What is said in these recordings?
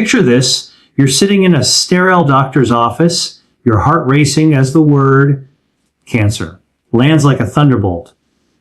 Picture this. You're sitting in a sterile doctor's office, your heart racing as the word cancer lands like a thunderbolt.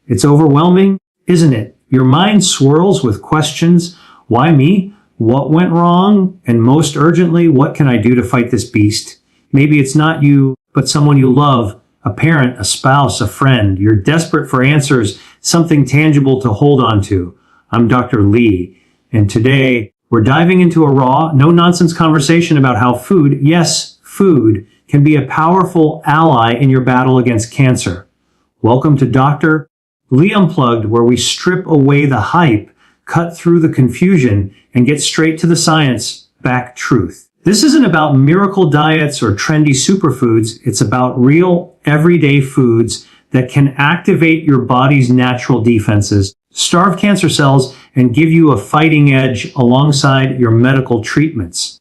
It's overwhelming, isn't it? Your mind swirls with questions. Why me? What went wrong? And most urgently, what can I do to fight this beast? Maybe it's not you, but someone you love, a parent, a spouse, a friend. You're desperate for answers, something tangible to hold on to. I'm Dr. Lee, and today we're diving into a raw, no-nonsense conversation about how food, yes, food, can be a powerful ally in your battle against cancer. Welcome to Dr. Lee Unplugged, where we strip away the hype, cut through the confusion, and get straight to the science-backed truth. This isn't about miracle diets or trendy superfoods. It's about real, everyday foods that can activate your body's natural defenses, starve cancer cells, and give you a fighting edge alongside your medical treatments.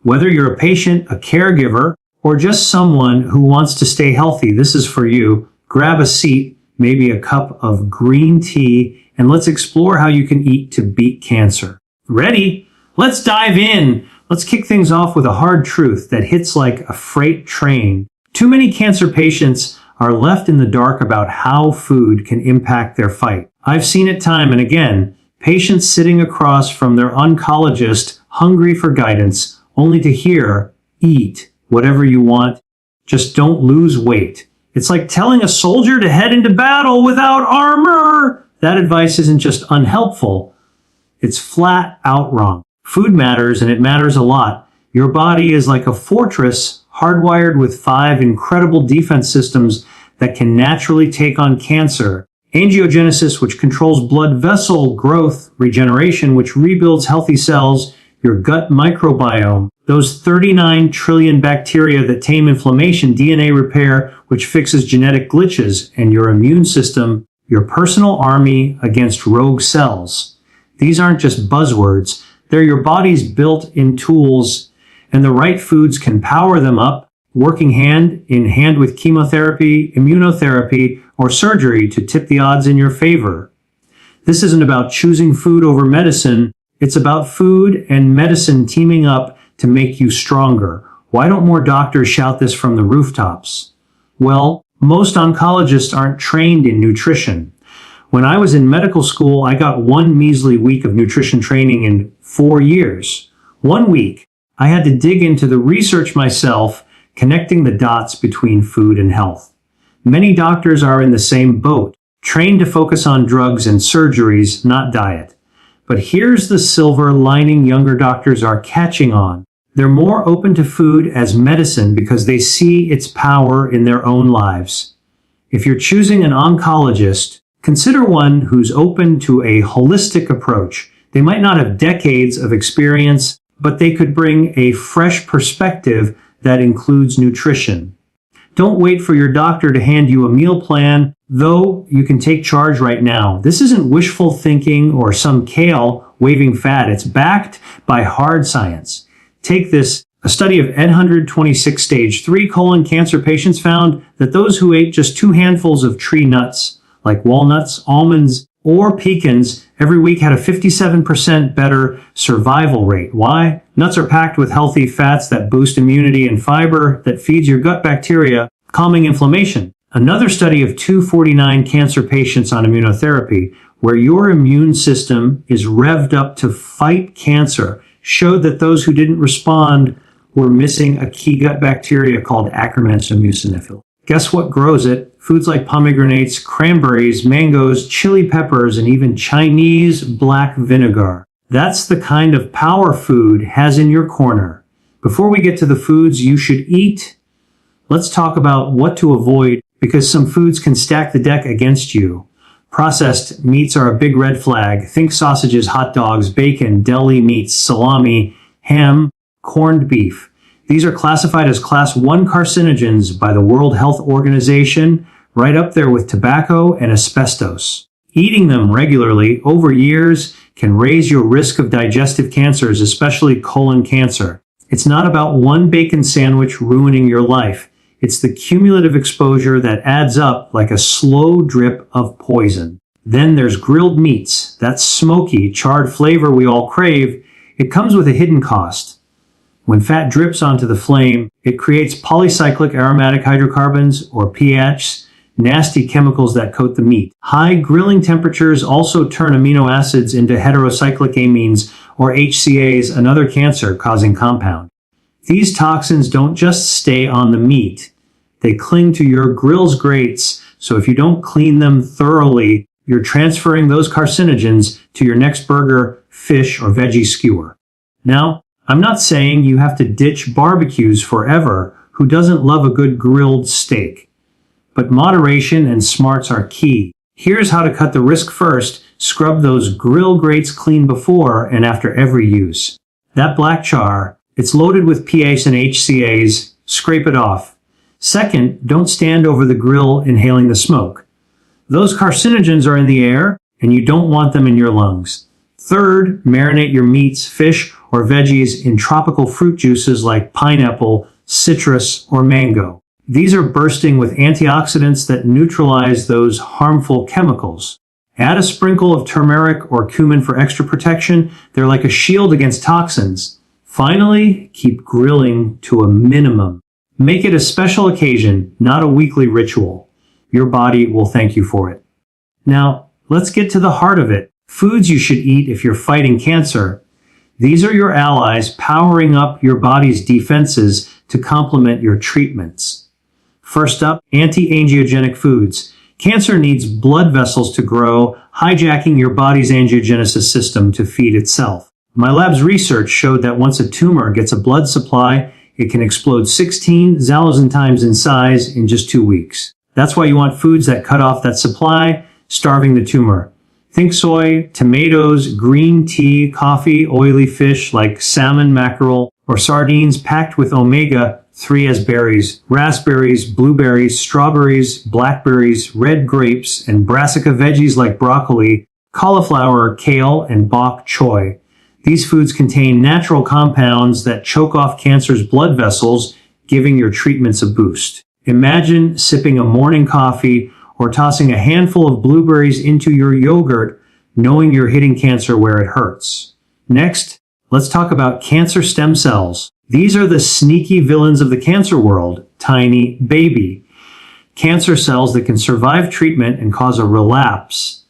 Whether you're a patient, a caregiver, or just someone who wants to stay healthy, this is for you. Grab a seat, maybe a cup of green tea, and let's explore how you can eat to beat cancer. Ready? Let's dive in. Let's kick things off with a hard truth that hits like a freight train. Too many cancer patients are left in the dark about how food can impact their fight. I've seen it time and again, patients sitting across from their oncologist, hungry for guidance, only to hear, eat whatever you want, just don't lose weight. It's like telling a soldier to head into battle without armor. That advice isn't just unhelpful, it's flat out wrong. Food matters, and it matters a lot. Your body is like a fortress hardwired with 5 incredible defense systems that can naturally take on cancer. Angiogenesis, which controls blood vessel growth, regeneration, which rebuilds healthy cells, your gut microbiome, those 39 trillion bacteria that tame inflammation, DNA repair, which fixes genetic glitches, and your immune system, your personal army against rogue cells. These aren't just buzzwords. They're your body's built-in tools, and the right foods can power them up, working hand in hand with chemotherapy, immunotherapy, or surgery to tip the odds in your favor. This isn't about choosing food over medicine. It's about food and medicine teaming up to make you stronger. Why don't more doctors shout this from the rooftops? Well, most oncologists aren't trained in nutrition. When I was in medical school, I got one measly week of nutrition training in 4 years. 1 week. I had to dig into the research myself, connecting the dots between food and health. Many doctors are in the same boat, trained to focus on drugs and surgeries, not diet. But here's the silver lining younger doctors are catching on. They're more open to food as medicine because they see its power in their own lives. If you're choosing an oncologist, consider one who's open to a holistic approach. They might not have decades of experience, but they could bring a fresh perspective that includes nutrition. Don't wait for your doctor to hand you a meal plan, though you can take charge right now. This isn't wishful thinking or some kale waving fad. It's backed by hard science. Take this. A study of 826 stage 3 colon cancer patients found that those who ate just 2 handfuls of tree nuts, like walnuts, almonds, or pecans, every week had a 57% better survival rate. Why? Nuts are packed with healthy fats that boost immunity and fiber that feeds your gut bacteria, calming inflammation. Another study of 249 cancer patients on immunotherapy, where your immune system is revved up to fight cancer, showed that those who didn't respond were missing a key gut bacteria called Akkermansia muciniphila. Guess what grows it? Foods like pomegranates, cranberries, mangoes, chili peppers, and even Chinese black vinegar. That's the kind of power food has in your corner. Before we get to the foods you should eat, let's talk about what to avoid, because some foods can stack the deck against you. Processed meats are a big red flag. Think sausages, hot dogs, bacon, deli meats, salami, ham, corned beef. These are classified as Class 1 carcinogens by the World Health Organization, right up there with tobacco and asbestos. Eating them regularly over years can raise your risk of digestive cancers, especially colon cancer. It's not about one bacon sandwich ruining your life. It's the cumulative exposure that adds up like a slow drip of poison. Then there's grilled meats, that smoky, charred flavor we all crave. it comes with a hidden cost. When fat drips onto the flame, it creates polycyclic aromatic hydrocarbons, or PAHs, nasty chemicals that coat the meat. High grilling temperatures also turn amino acids into heterocyclic amines, or HCAs, another cancer-causing compound. These toxins don't just stay on the meat. They cling to your grill's grates, so if you don't clean them thoroughly, you're transferring those carcinogens to your next burger, fish, or veggie skewer. Now, I'm not saying you have to ditch barbecues forever. Who doesn't love a good grilled steak? But moderation and smarts are key. Here's how to cut the risk first. Scrub those grill grates clean before and after every use. That black char, it's loaded with PAs and HCAs. Scrape it off. Second, don't stand over the grill inhaling the smoke. Those carcinogens are in the air, and you don't want them in your lungs. Third, marinate your meats, fish, or veggies in tropical fruit juices like pineapple, citrus, or mango. These are bursting with antioxidants that neutralize those harmful chemicals. Add a sprinkle of turmeric or cumin for extra protection. They're like a shield against toxins. Finally, keep grilling to a minimum. Make it a special occasion, not a weekly ritual. Your body will thank you for it. Now, let's get to the heart of it. Foods you should eat if you're fighting cancer. These are your allies powering up your body's defenses to complement your treatments. First up, anti-angiogenic foods. Cancer needs blood vessels to grow, hijacking your body's angiogenesis system to feed itself. My lab's research showed that once a tumor gets a blood supply, it can explode 16,000 times in size in just 2 weeks. That's why you want foods that cut off that supply, starving the tumor. Think soy, tomatoes, green tea, coffee, oily fish like salmon, mackerel, or sardines packed with omega-3 as berries, raspberries, blueberries, strawberries, blackberries, red grapes, and brassica veggies like broccoli, cauliflower, kale, and bok choy. These foods contain natural compounds that choke off cancer's blood vessels, giving your treatments a boost. Imagine sipping a morning coffee or tossing a handful of blueberries into your yogurt, knowing you're hitting cancer where it hurts. Next, let's talk about cancer stem cells. These are the sneaky villains of the cancer world, tiny baby cancer cells that can survive treatment and cause a relapse.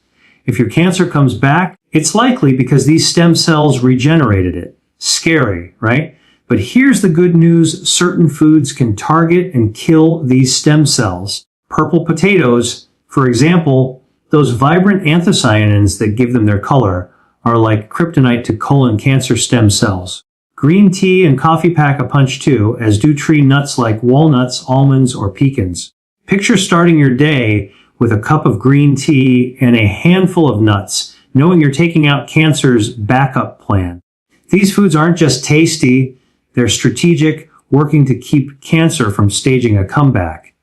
If your cancer comes back, it's likely because these stem cells regenerated it. Scary, right? But here's the good news. Certain foods can target and kill these stem cells. Purple potatoes, for example, those vibrant anthocyanins that give them their color, are like kryptonite to colon cancer stem cells. Green tea and coffee pack a punch too, as do tree nuts like walnuts, almonds, or pecans. Picture starting your day with a cup of green tea and a handful of nuts, knowing you're taking out cancer's backup plan. These foods aren't just tasty, they're strategic, working to keep cancer from staging a comeback.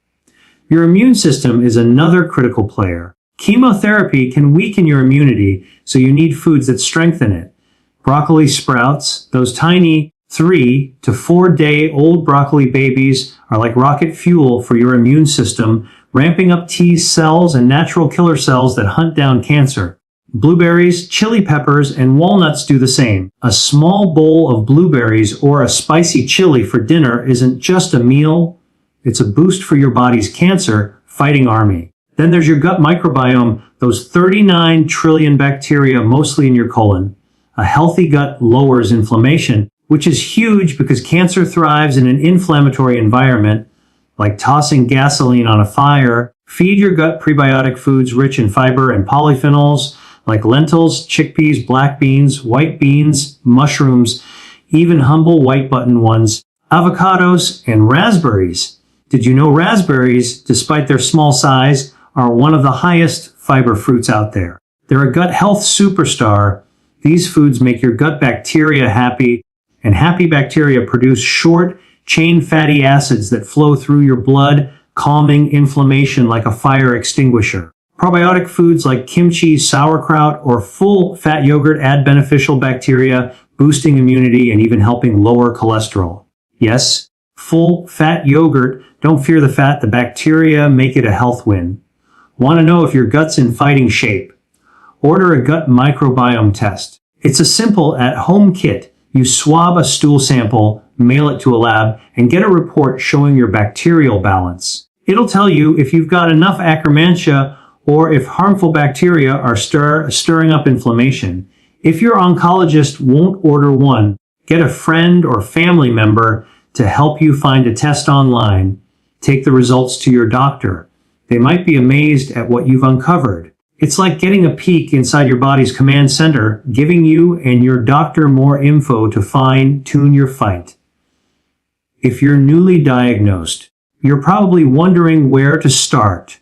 Your immune system is another critical player. Chemotherapy can weaken your immunity, so you need foods that strengthen it. Broccoli sprouts, those tiny 3 to 4 day old broccoli babies, are like rocket fuel for your immune system, ramping up T cells and natural killer cells that hunt down cancer. Blueberries, chili peppers, and walnuts do the same. A small bowl of blueberries or a spicy chili for dinner isn't just a meal, it's a boost for your body's cancer-fighting army. Then there's your gut microbiome, those 39 trillion bacteria mostly in your colon. A healthy gut lowers inflammation, which is huge because cancer thrives in an inflammatory environment, like tossing gasoline on a fire. Feed your gut prebiotic foods rich in fiber and polyphenols, like lentils, chickpeas, black beans, white beans, mushrooms, even humble white button ones, avocados, and raspberries. Did you know raspberries, despite their small size, are one of the highest fiber fruits out there? They're a gut health superstar. These foods make your gut bacteria happy, and happy bacteria produce short-chain fatty acids that flow through your blood, calming inflammation like a fire extinguisher. Probiotic foods like kimchi, sauerkraut, or full-fat yogurt add beneficial bacteria, boosting immunity and even helping lower cholesterol. Yes, full-fat yogurt. Don't fear the fat. The bacteria make it a health win. Want to know if your gut's in fighting shape? Order a gut microbiome test. It's a simple at-home kit. You swab a stool sample, mail it to a lab, and get a report showing your bacterial balance. It'll tell you if you've got enough Akkermansia or if harmful bacteria are stirring up inflammation. If your oncologist won't order one, get a friend or family member to help you find a test online. Take the results to your doctor. They might be amazed at what you've uncovered. It's like getting a peek inside your body's command center, giving you and your doctor more info to fine-tune your fight. If you're newly diagnosed, you're probably wondering where to start.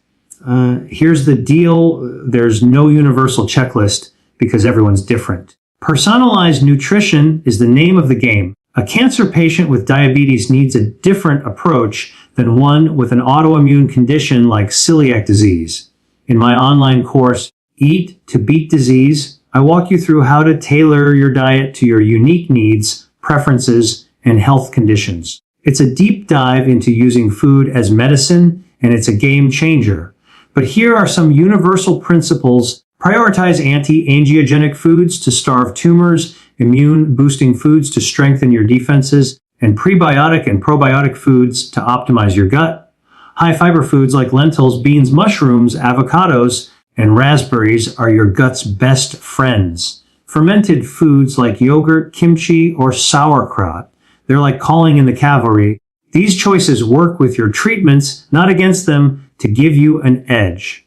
Here's the deal. There's no universal checklist because everyone's different. Personalized nutrition is the name of the game. A cancer patient with diabetes needs a different approach than one with an autoimmune condition like celiac disease. In my online course, Eat to Beat Disease, I walk you through how to tailor your diet to your unique needs, preferences, and health conditions. It's a deep dive into using food as medicine, and it's a game changer. But here are some universal principles. Prioritize anti-angiogenic foods to starve tumors, immune-boosting foods to strengthen your defenses, and prebiotic and probiotic foods to optimize your gut. High-fiber foods like lentils, beans, mushrooms, avocados, and raspberries are your gut's best friends. Fermented foods like yogurt, kimchi, or sauerkraut, they're like calling in the cavalry. These choices work with your treatments, not against them, to give you an edge.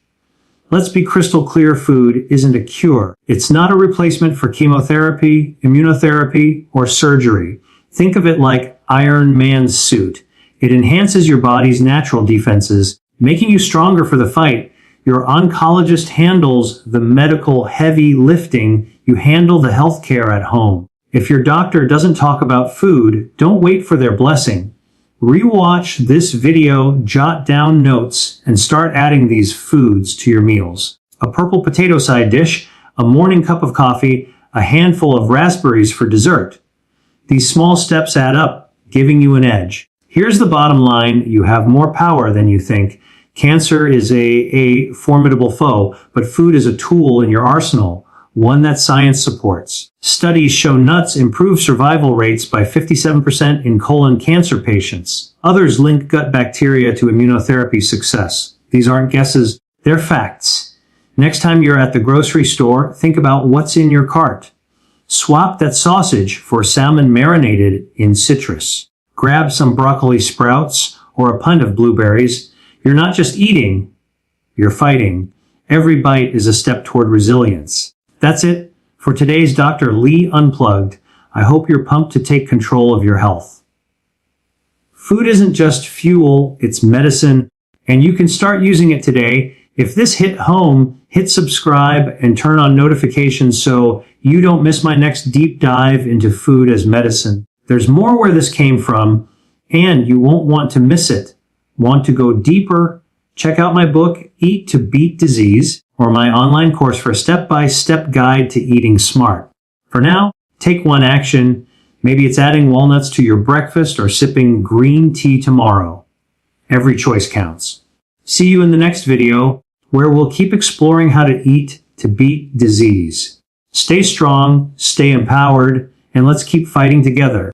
Let's be crystal clear, food isn't a cure. It's not a replacement for chemotherapy, immunotherapy, or surgery. Think of it like Iron Man's suit. It enhances your body's natural defenses, making you stronger for the fight. Your oncologist handles the medical heavy lifting. You handle the healthcare at home. If your doctor doesn't talk about food, don't wait for their blessing. Rewatch this video, jot down notes, and start adding these foods to your meals. A purple potato side dish, a morning cup of coffee, a handful of raspberries for dessert. These small steps add up, giving you an edge. Here's the bottom line. You have more power than you think. Cancer is a formidable foe, but food is a tool in your arsenal, one that science supports. Studies show nuts improve survival rates by 57% in colon cancer patients. Others link gut bacteria to immunotherapy success. These aren't guesses, they're facts. Next time you're at the grocery store, think about what's in your cart. Swap that sausage for salmon marinated in citrus. Grab some broccoli sprouts or a pint of blueberries. You're not just eating, you're fighting. Every bite is a step toward resilience. That's it for today's Dr. Lee Unplugged. I hope you're pumped to take control of your health. Food isn't just fuel, it's medicine, and you can start using it today. If this hit home, hit subscribe and turn on notifications so you don't miss my next deep dive into food as medicine. There's more where this came from, and you won't want to miss it. Want to go deeper? Check out my book, Eat to Beat Disease, or my online course for a step-by-step guide to eating smart. For now, take one action. Maybe it's adding walnuts to your breakfast or sipping green tea tomorrow. Every choice counts. See you in the next video, where we'll keep exploring how to eat to beat disease. Stay strong, stay empowered, and let's keep fighting together.